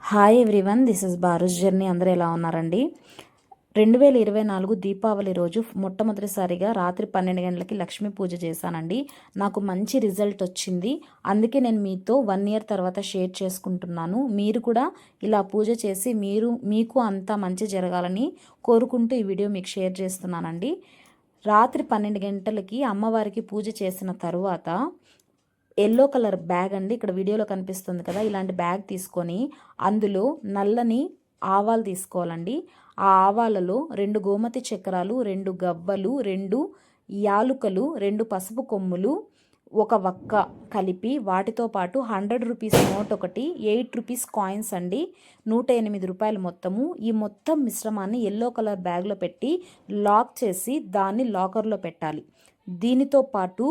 Hi everyone, this is బారుస్ journey. అందరూ ఎలా ఉన్నారండి? 2024 దీపావళి రోజు మొట్టమొదటిసారిగా రాత్రి 12 గంటలకి లక్ష్మీ పూజ చేశానండి. నాకు మంచి రిజల్ట్ వచ్చింది. అందుకే నేను మీతో 1 ఇయర్ తర్వాత షేర్ చేసుకుంటున్నాను. మీరు కూడా ఇలా పూజ చేసి మీకు అంతా మంచి జరగాలని కోరుకుంటూ ఈ వీడియో మీకు షేర్ చేస్తున్నానండి. రాత్రి 12 గంటలకి అమ్మవారికి పూజ చేసిన తరువాత ఎల్లో కలర్ బ్యాగ్ అండి, ఇక్కడ వీడియోలో కనిపిస్తుంది కదా, ఇలాంటి బ్యాగ్ తీసుకొని అందులో నల్లని ఆవాలు తీసుకోవాలండి. ఆ ఆవాలలో 2 గోమతి చక్రాలు, 2 గవ్వలు, 2 యాలుకలు, 2 పసుపు కొమ్ములు, 1 వక్క కలిపి వాటితో పాటు 100 రూపీస్ నోట్ ఒకటి, 8 రూపీస్ కాయిన్స్ అండి, 108 రూపాయలు మొత్తము. ఈ మొత్తం మిశ్రమాన్ని ఎల్లో కలర్ బ్యాగ్లో పెట్టి లాక్ చేసి దాన్ని లాకర్లో పెట్టాలి. దీనితో పాటు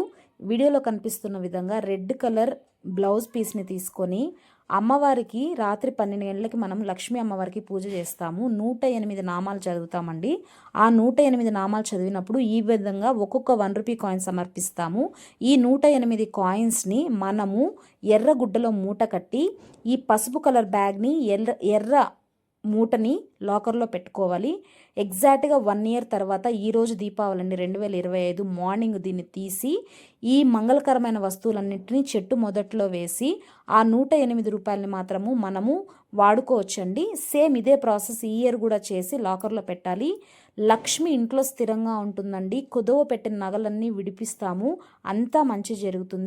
వీడియోలో కనిపిస్తున్న విధంగా రెడ్ కలర్ బ్లౌజ్ పీస్ని తీసుకొని అమ్మవారికి రాత్రి 12 గంటలకి మనం లక్ష్మీ అమ్మవారికి పూజ చేస్తాము. 108 నామాలు చదువుతామండి. ఆ 108 నామాలు చదివినప్పుడు ఈ విధంగా ఒక్కొక్క 1 రూపీ కాయిన్ సమర్పిస్తాము. ఈ 108 కాయిన్స్ని మనము ఎర్ర గుడ్డలో మూట కట్టి ఈ పసుపు కలర్ బ్యాగ్ని ఎర్ర మూటని లాకర్లో పెట్టుకోవాలి. ఎగ్జాక్ట్గా 1 ఇయర్ తర్వాత ఈరోజు దీపావళి అండి, 2025 మార్నింగ్ దీన్ని తీసి ఈ మంగళకరమైన వస్తువులన్నింటినీ చెట్టు మొదట్లో వేసి ఆ 108 రూపాయలని మాత్రము మనము వాడుకోవచ్చండి. సేమ్ ఇదే ప్రాసెస్ ఈ ఇయర్ కూడా చేసి లాకర్లో పెట్టాలి. లక్ష్మి ఇంట్లో స్థిరంగా ఉంటుందండి. కుదవ పెట్టిన నగలన్నీ విడిపిస్తాము. అంతా మంచి జరుగుతుంది.